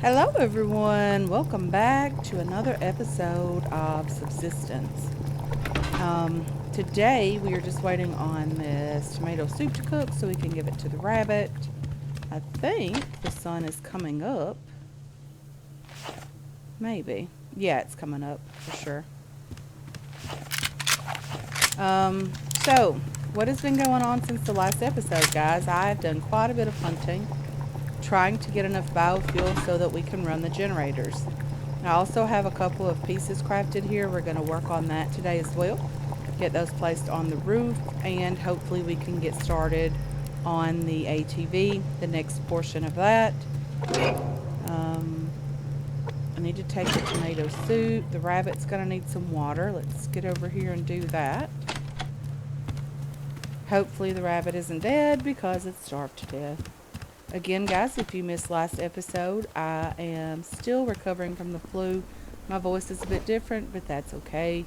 Hello everyone, welcome back to another episode of Subsistence. Today we are just waiting on this tomato soup to cook so we can give it to the rabbit. I think the sun is coming up. Maybe. Yeah, it's coming up for sure. So what has been going on since the last episode, guys? I've done quite a bit of hunting, trying to get enough biofuel so that we can run the generators. I also have a couple of pieces crafted here. We're going to work on that today as well. Get those placed on the roof, and hopefully we can get started on the ATV, the next portion of that. Um, I need to take the tomato soup. The rabbit's going to need some water. Let's get over here and do that. Hopefully the rabbit isn't dead because it's starved to death. Again, guys, if you missed last episode, I am still recovering from the flu. My voice is a bit different, but that's okay.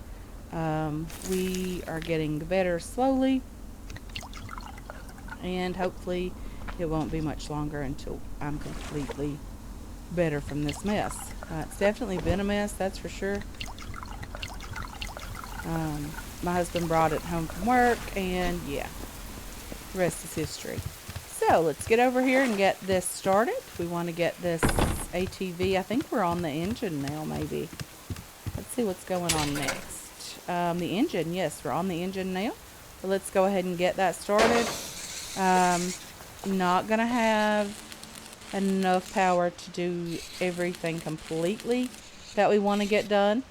We are getting better slowly, and hopefully it won't be much longer until I'm completely better from this mess. It's definitely been a mess, that's for sure. My husband brought it home from work, and yeah, the rest is history. So let's get over here and get this started. We want to get this ATV. I think we're on the engine now, maybe. Let's see what's going on next. The engine, yes, we're on the engine now. So let's go ahead and get that started. Not going to have enough power to do everything completely that we want to get done.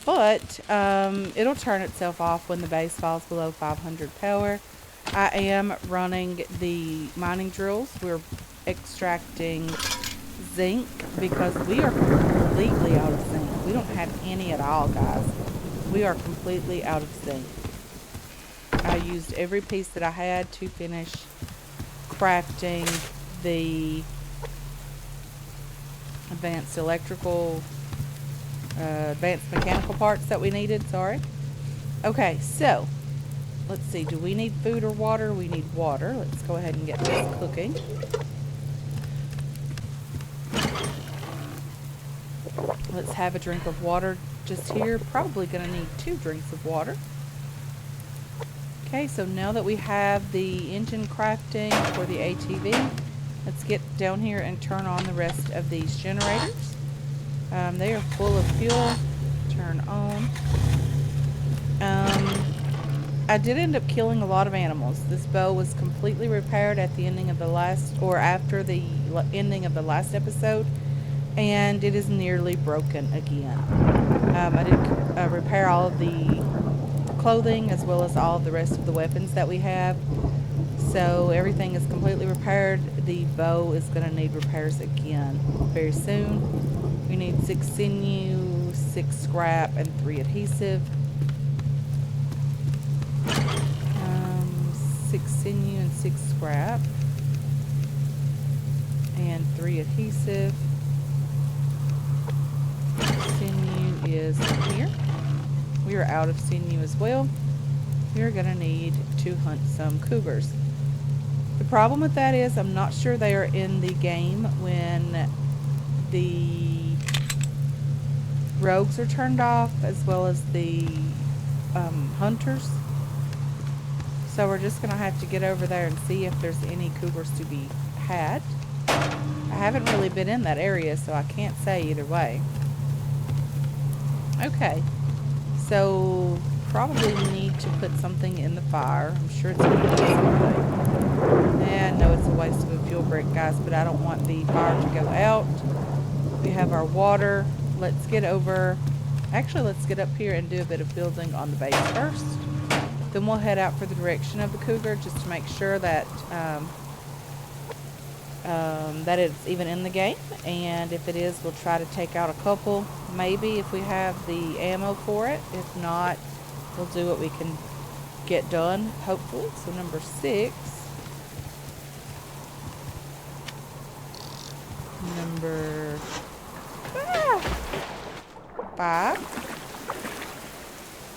But it'll turn itself off when the base falls below 500 power. I am running the mining drills. We're extracting zinc because we are completely out of zinc. We don't have any at all, guys. We are completely out of zinc. I used every piece that I had to finish crafting the advanced mechanical parts that we needed, sorry. Okay, so let's see, do we need food or water? We need water. Let's go ahead and get this cooking. Let's have a drink of water just here. Probably going to need 2 drinks of water. Okay, so now that we have the engine crafting for the ATV, let's get down here and turn on the rest of these generators. They are full of fuel. Turn on. I did end up killing a lot of animals. This bow was completely repaired at the ending of the last, or after the ending of the last episode, and it is nearly broken again. I did repair all of the clothing as well as all of the rest of the weapons that we have. So everything is completely repaired. The bow is going to need repairs again very soon. We need 6 sinew, 6 scrap, and 3 adhesive. 6 sinew and 6 scrap. And 3 adhesive. Sinew is in here. We are out of sinew as well. We are going to need to hunt some cougars. The problem with that is I'm not sure they are in the game when the rogues are turned off, as well as the hunters. So we're just going to have to get over there and see if there's any cougars to be had. I haven't really been in that area, so I can't say either way. Okay, so probably need to put something in the fire. I'm sure it's going to be something. And no, it's a waste of a fuel brick, guys, but I don't want the fire to go out. We have our water. Let's get over. Actually, let's get up here and do a bit of building on the base first. Then we'll head out for the direction of the cougar just to make sure that that it's even in the game. And if it is, we'll try to take out a couple. Maybe if we have the ammo for it. If not, we'll do what we can get done, hopefully. So number 6. Number 5.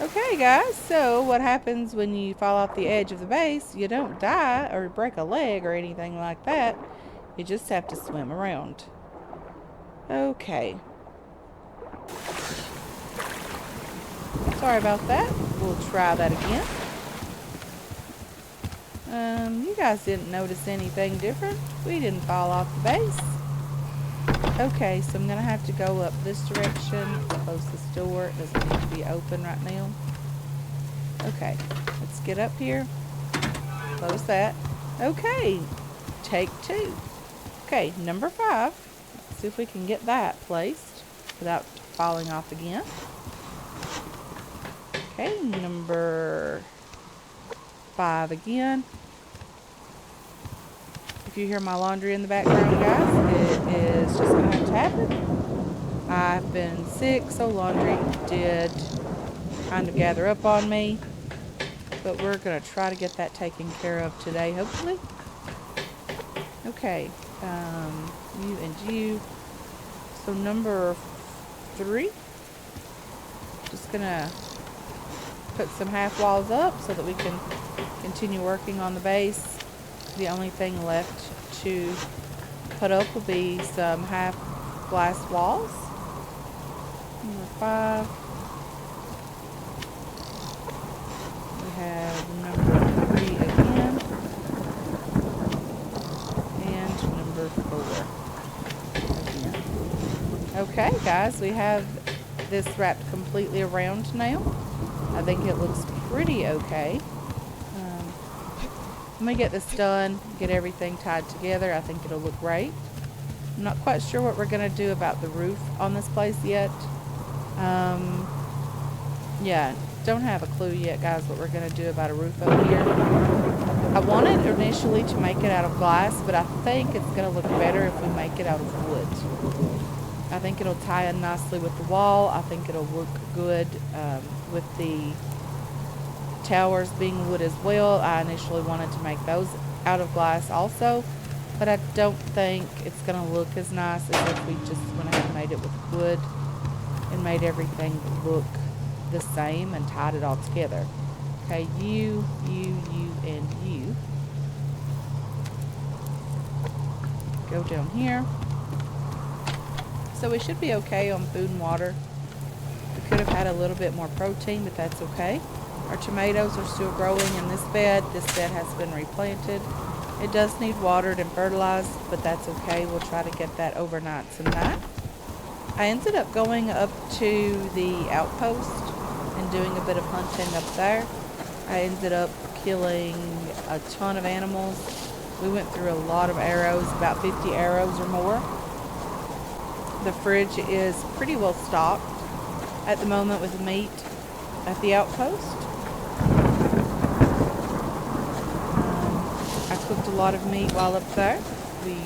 Okay, guys, so what happens when you fall off the edge of the base? You don't die or break a leg or anything like that. You just have to swim around. Okay. Sorry about that. We'll try that again. You guys didn't notice anything different. We didn't fall off the base. Okay, so I'm going to have to go up this direction. Close this door. It doesn't need to be open right now. Okay, let's get up here. Close that. Okay, take 2. Okay, number 5. Let's see if we can get that placed without falling off again. Okay, number 5 again. If you hear my laundry in the background, guys, it is just going to have to happen. I've been sick, so laundry did kind of gather up on me. But we're going to try to get that taken care of today, hopefully. Okay, you and you. So number 3. Just going to put some half walls up so that we can continue working on the base. The only thing left to put up will be some half glass walls. Number 5. We have number 3 again. And number 4 again. Okay, guys, we have this wrapped completely around now. I think it looks pretty okay. Let me get this done, get everything tied together. I think it'll look great. I'm not quite sure what we're going to do about the roof on this place yet. Yeah, don't have a clue yet, guys, what we're going to do about a roof over here. I wanted initially to make it out of glass, but I think it's going to look better if we make it out of wood. I think it'll tie in nicely with the wall. I think it'll look good with the towers being wood as well. I initially wanted to make those out of glass also, but I don't think it's going to look as nice as if we just went ahead and made it with wood and made everything look the same and tied it all together. Okay, you, and you. Go down here. So we should be okay on food and water. We could have had a little bit more protein, but that's okay. Our tomatoes are still growing in this bed. This bed has been replanted. It does need watered and fertilized, but that's okay. We'll try to get that overnight tonight. I ended up going up to the outpost and doing a bit of hunting up there. I ended up killing a ton of animals. We went through a lot of arrows, about 50 arrows or more. The fridge is pretty well stocked at the moment with meat at the outpost. I cooked a lot of meat while up there. We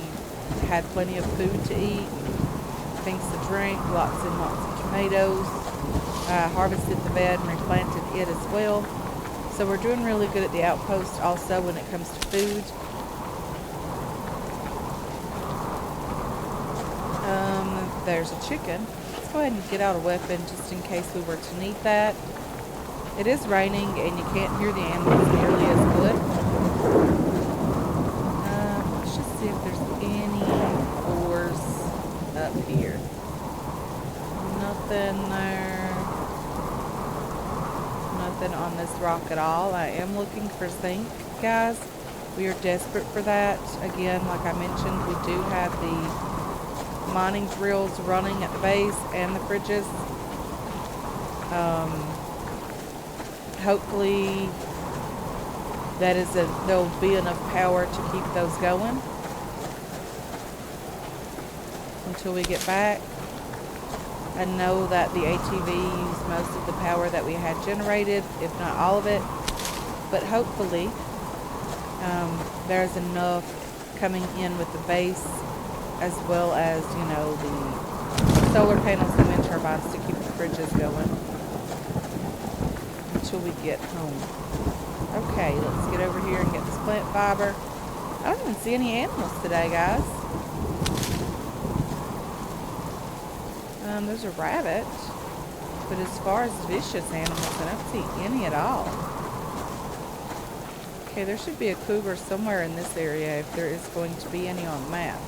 had plenty of food to eat, things to drink, lots and lots of tomatoes. I harvested the bed and replanted it as well. So we're doing really good at the outpost also when it comes to food. There's a chicken. Let's go ahead and get out a weapon just in case we were to need that. It is raining and you can't hear the animals nearly as good. Let's just see if there's any ores up here. Nothing there. Nothing on this rock at all. I am looking for zinc, guys. We are desperate for that. Again, like I mentioned, we do have the mining drills running at the base and the fridges. Hopefully there'll be enough power to keep those going until we get back. I know that the ATV used most of the power that we had generated, if not all of it, but hopefully there's enough coming in with the base as well as, you know, the solar panels and wind turbines to keep the fridges going until we get home. Okay, let's get over here and get this plant fiber. I don't even see any animals today, guys. There's a rabbit, but as far as vicious animals, I don't see any at all. Okay, there should be a cougar somewhere in this area if there is going to be any on the map.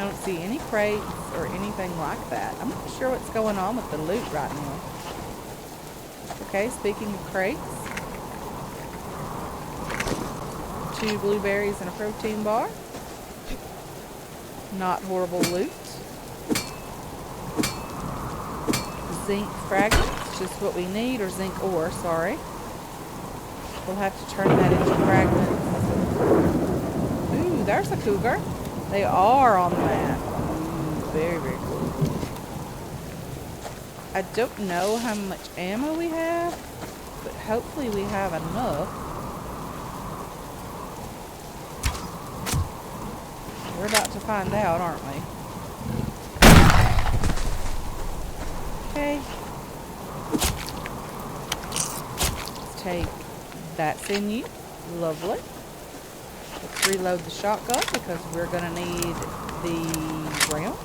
I don't see any crates or anything like that. I'm not sure what's going on with the loot right now. Okay, speaking of crates, 2 blueberries and a protein bar. Not horrible loot. Zinc fragments, just what we need, or zinc ore, sorry. We'll have to turn that into fragments. Ooh, there's a cougar. They are on the map. Ooh, very, very cool. I don't know how much ammo we have, but hopefully we have enough. We're about to find out, aren't we? Okay. Let's take that sinew. Lovely. Let's reload the shotgun because we're going to need the rounds.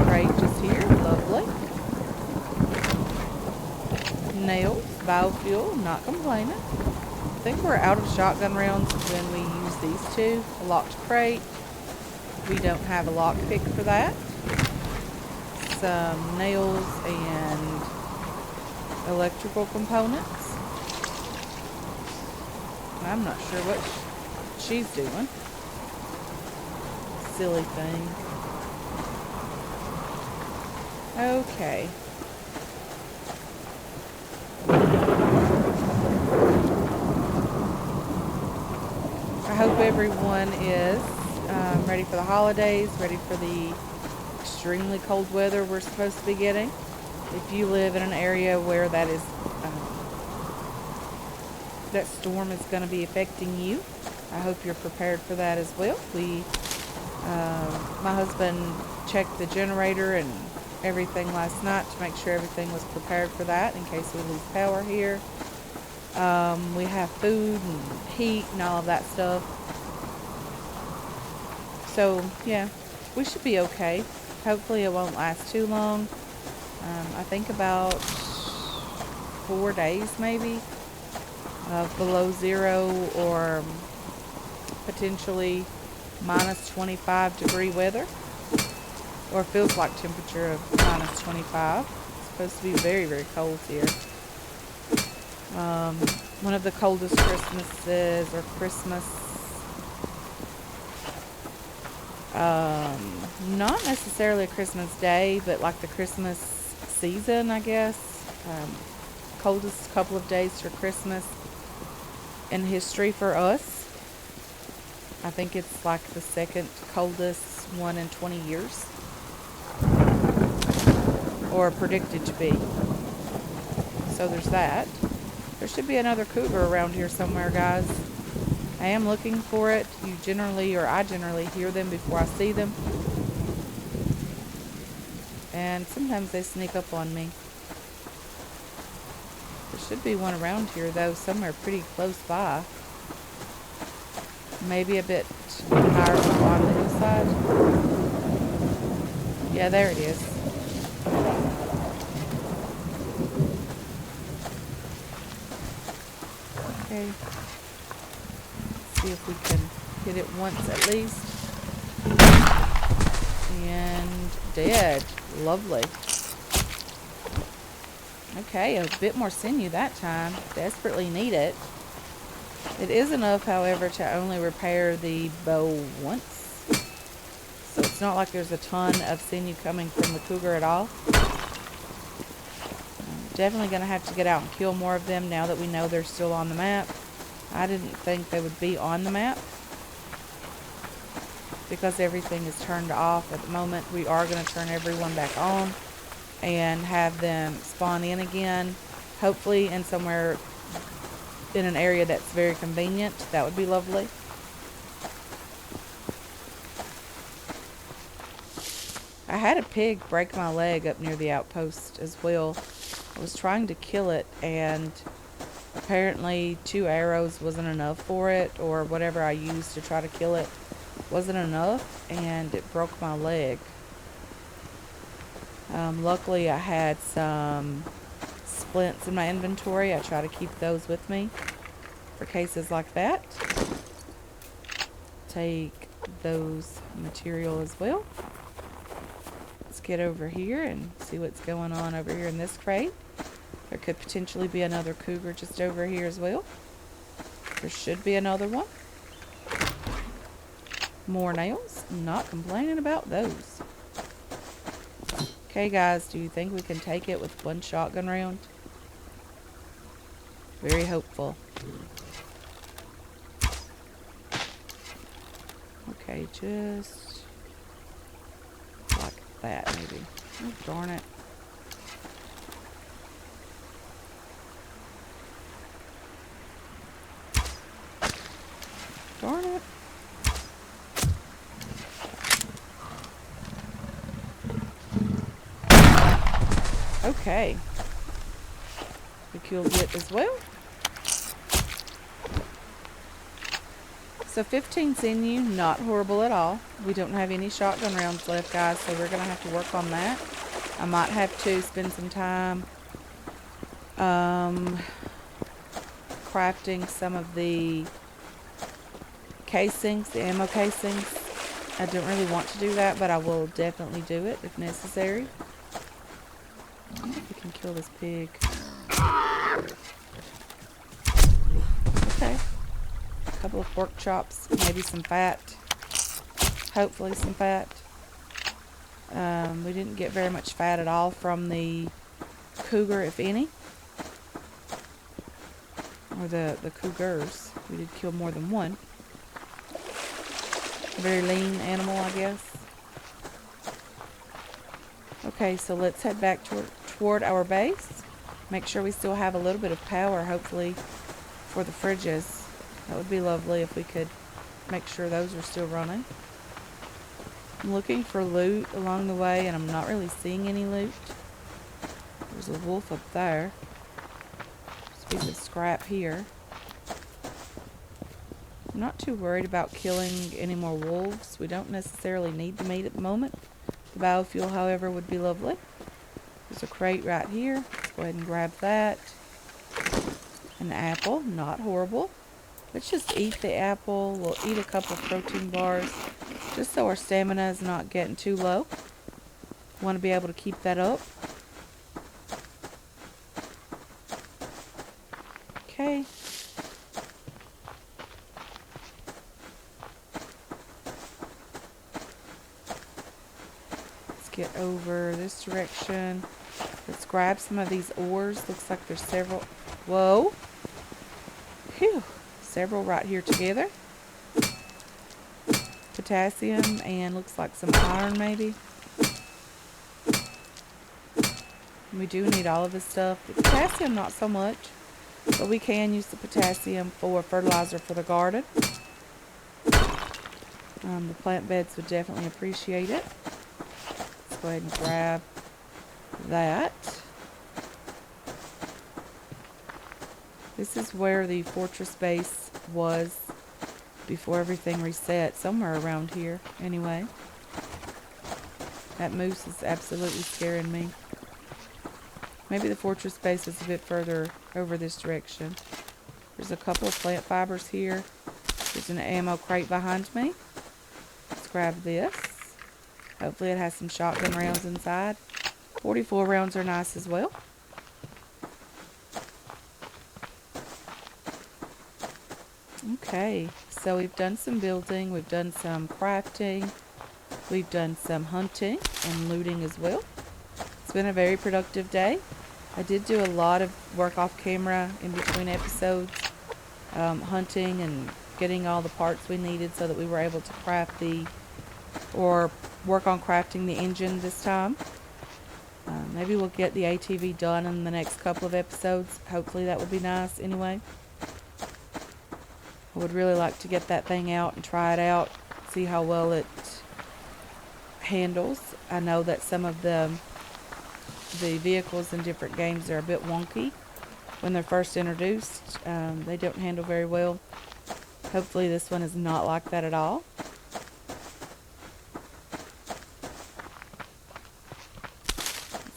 Crate just here. Lovely. Nails. Biofuel. Not complaining. I think we're out of shotgun rounds when we use these two. A locked crate. We don't have a lockpick for that. Some nails and electrical components. I'm not sure what she's doing. Silly thing. Okay. I hope everyone is ready for the holidays, ready for the extremely cold weather we're supposed to be getting. If you live in an area where that is that storm is going to be affecting you, I hope you're prepared for that as well. My husband checked the generator and everything last night to make sure everything was prepared for that in case we lose power here. We have food and heat and all of that stuff. So yeah, we should be okay. Hopefully it won't last too long. I think about 4 days maybe of below zero or potentially minus 25 degree weather, or feels like temperature of minus 25. It's supposed to be very, very cold here. One of the coldest Christmases, or Christmas, not necessarily a Christmas day, but like the Christmas season, I guess. Coldest couple of days for Christmas in history for us. I think it's like the second coldest one in 20 years, or predicted to be. So there's that. There should be another cougar around here somewhere, guys. I am looking for it. I generally hear them before I see them. And sometimes they sneak up on me. There should be one around here, though, somewhere pretty close by. Maybe a bit higher up on the hillside. Yeah, there it is. Okay. Let's see if we can hit it once at least. And dead. Lovely. Okay, a bit more sinew that time. Desperately need it. It is enough, however, to only repair the bow once. So it's not like there's a ton of sinew coming from the cougar at all. I'm definitely going to have to get out and kill more of them now that we know they're still on the map. I didn't think they would be on the map because everything is turned off at the moment. We are going to turn everyone back on and have them spawn in again, hopefully in somewhere in an area that's very convenient. That would be lovely. I had a pig break my leg up near the outpost as well. I was trying to kill it, and apparently 2 arrows wasn't enough for it, or whatever I used to try to kill it wasn't enough, and it broke my leg. Luckily I had some splints in my inventory. I try to keep those with me for cases like that. Take those material as well. Let's get over here and see what's going on over here in this crate. There could potentially be another cougar just over here as well. There should be another one. More nails. I'm not complaining about those. Okay, guys, do you think we can take it with one shotgun round? Very hopeful. Okay, just like that, maybe. Oh, darn it. Darn it. Okay. We killed it as well. So 15 sinew, not horrible at all. We don't have any shotgun rounds left, guys, so we're going to have to work on that. I might have to spend some time crafting some of the casings, the ammo casings. I don't really want to do that, but I will definitely do it if necessary. We can kill this pig. Okay. A couple of pork chops, maybe some fat. Hopefully some fat. We didn't get very much fat at all from the cougar, if any. Or the cougars. We did kill more than one. Very lean animal, I guess. Okay, so let's head back toward our base. Make sure we still have a little bit of power, hopefully, for the fridges. That would be lovely if we could make sure those are still running. I'm looking for loot along the way, and I'm not really seeing any loot. There's a wolf up there. There's a piece of scrap here. I'm not too worried about killing any more wolves. We don't necessarily need the meat at the moment. The biofuel, however, would be lovely. There's a crate right here. Let's go ahead and grab that. An apple, not horrible. Let's just eat the apple. We'll eat a couple of protein bars just so our stamina is not getting too low. Want to be able to keep that up. Okay. Get over this direction. Let's grab some of these ores. Looks like there's several. Whoa. Phew. Several right here together. Potassium and looks like some iron maybe. We do need all of this stuff. The potassium not so much. But we can use the potassium for fertilizer for the garden. The plant beds would definitely appreciate it. Go ahead and grab that. This is where the fortress base was before everything reset, somewhere around here anyway. That moose is absolutely scaring me. Maybe the fortress base is a bit further over this direction. There's a couple of plant fibers here. There's an ammo crate behind me. Let's grab this. Hopefully it has some shotgun rounds inside. 44 rounds are nice as well. Okay, so we've done some building, we've done some crafting, we've done some hunting and looting as well. It's been a very productive day. I did do a lot of work off camera in between episodes, hunting and getting all the parts we needed so that we were able to craft or work on crafting the engine this time. Maybe we'll get the ATV done in the next couple of episodes. Hopefully that would be nice anyway. I would really like to get that thing out and try it out, see how well it handles. I know that some of the vehicles in different games are a bit wonky when they're first introduced. They don't handle very well. Hopefully this one is not like that at all.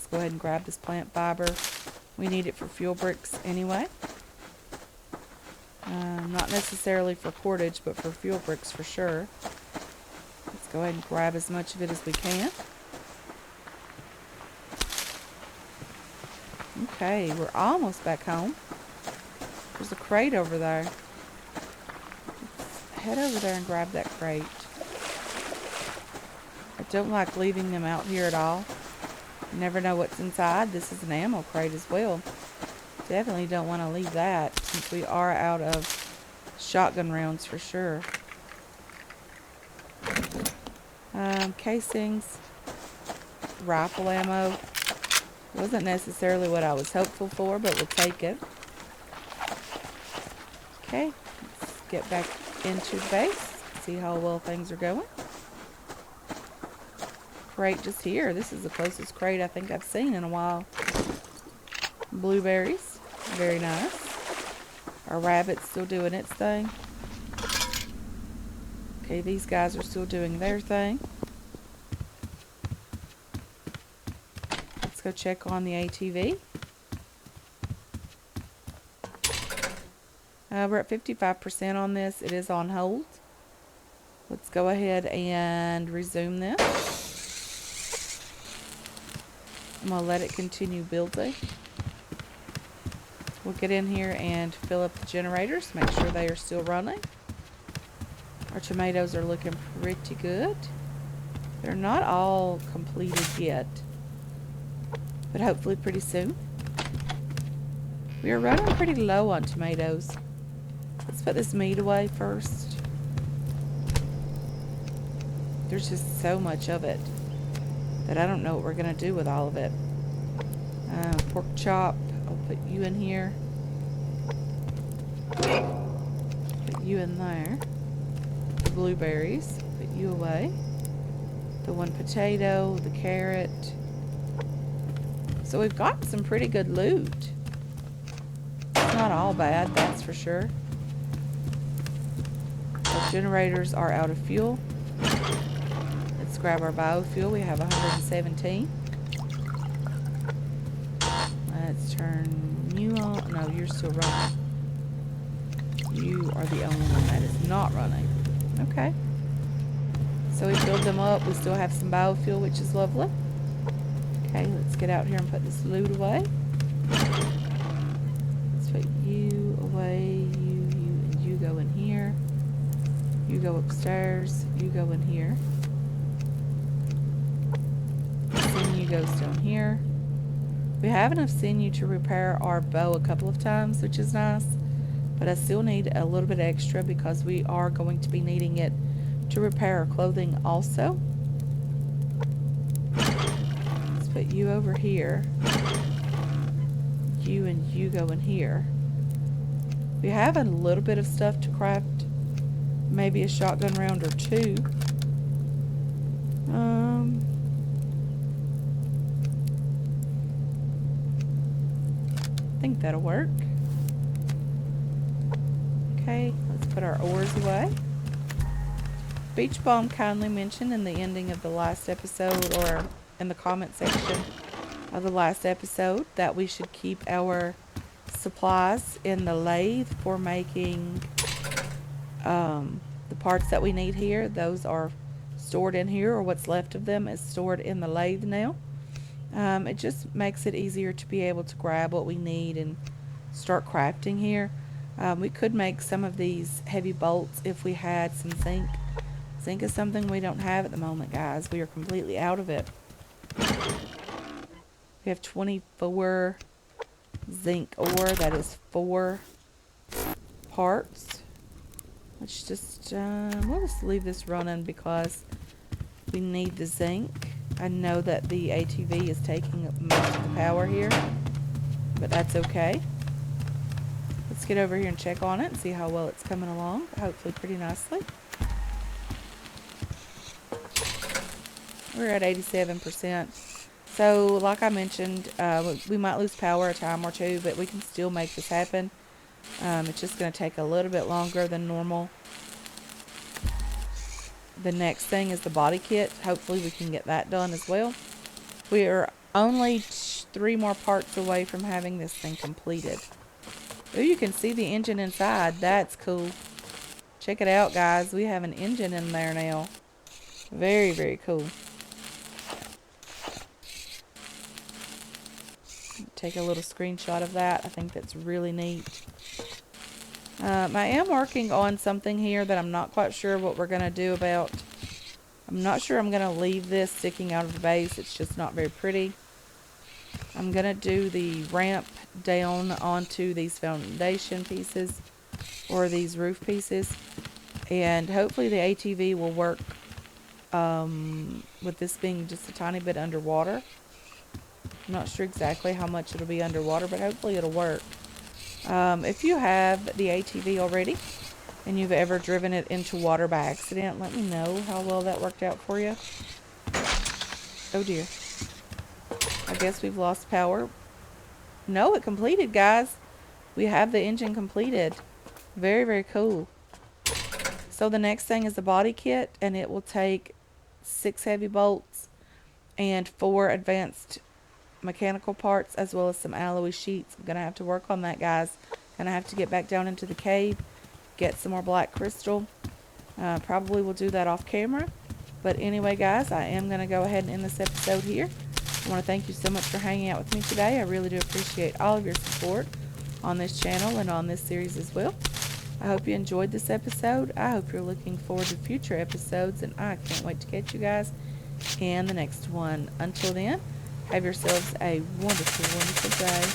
Go ahead and grab this plant fiber. We need it for fuel bricks anyway. Not necessarily for cordage, but for fuel bricks for sure. Let's go ahead and grab as much of it as we can. Okay, we're almost back home. There's a crate over there. Let's head over there and grab that crate. I don't like leaving them out here at all. You never know what's inside. This is an ammo crate as well. Definitely don't want to leave that since we are out of shotgun rounds for sure. Casings, rifle ammo. Wasn't necessarily what I was hopeful for, but we'll take it. Okay, let's get back into the base, see how well things are going. Crate just here. This is the closest crate I think I've seen in a while. Blueberries, very nice. Our rabbit's still doing its thing. Okay, these guys are still doing their thing. Let's go check on the ATV. We're at 55% on this. It is on hold. Let's go ahead and resume this. I'm going to let it continue building. We'll get in here and fill up the generators, make sure they are still running. Our tomatoes are looking pretty good. They're not all completed yet, but hopefully pretty soon. We are running pretty low on tomatoes. Let's put this meat away first. There's just so much of it that I don't know what we're going to do with all of it. Pork chop, I'll put you in here. Put you in there. The blueberries, put you away. The one potato, the carrot. So we've got some pretty good loot. It's not all bad, that's for sure. Our generators are out of fuel. Let's grab our biofuel. We have 117. Let's turn you on. No, you're still running. You are the only one that is not running. Okay. So we filled them up. We still have some biofuel, which is lovely. Okay, let's get out here and put this loot away. Let's put you away. And you go in here. You go upstairs. You go in here. Sinew goes down here. We have enough sinew to repair our bow a couple of times, which is nice. But I still need a little bit extra because we are going to be needing it to repair our clothing also. Let's put you over here. You and you go in here. We have a little bit of stuff to craft. Maybe a shotgun round or two. I think that'll work. Okay, let's put our ores away. Beach Bomb kindly mentioned in the ending of the last episode, or in the comment section of the last episode, that we should keep our supplies in the lathe for making the parts that we need here. Those are stored in here, or what's left of them is stored in the lathe now. It just makes it easier to be able to grab what we need and start crafting here. We could make some of these heavy bolts if we had some zinc. Zinc is something we don't have at the moment, guys. We are completely out of it. We have 24 zinc ore. That is 4 parts. Let's just, we'll just leave this running because we need the zinc. I know that the ATV is taking up most of the power here, but that's okay. Let's get over here and check on it and see how well it's coming along. Hopefully pretty nicely. We're at 87%. So, like I mentioned, we might lose power a time or two, but we can still make this happen. It's just going to take a little bit longer than normal. The next thing is the body kit. Hopefully we can get that done as well. We are only 3 more parts away from having this thing completed. Oh, you can see the engine inside. That's cool. Check it out, guys. We have an engine in there now. Very, very cool. Take a little screenshot of that. I think that's really neat. I am working on something here that I'm not quite sure what we're going to do about. I'm not sure I'm going to leave this sticking out of the base. It's just not very pretty. I'm going to do the ramp down onto these foundation pieces or these roof pieces. And hopefully the ATV will work with this being just a tiny bit underwater. I'm not sure exactly how much it'll be underwater, but hopefully it'll work. If you have the ATV already and you've ever driven it into water by accident, let me know how well that worked out for you. Oh dear. I guess we've lost power. No, it completed, guys. We have the engine completed. Very, very cool. So the next thing is the body kit, and it will take 6 heavy bolts and 4 advanced mechanical parts, as well as some alloy sheets. I'm gonna have to work on that, guys. Gonna have to get back down into the cave, get some more black crystal. Probably will do that off camera. But anyway, guys, I am gonna go ahead and end this episode here. I want to thank you so much for hanging out with me today. I really do appreciate all of your support on this channel and on this series as well. I hope you enjoyed this episode. I hope you're looking forward to future episodes, and I can't wait to catch you guys in the next one. Until then, have yourselves a wonderful, wonderful day.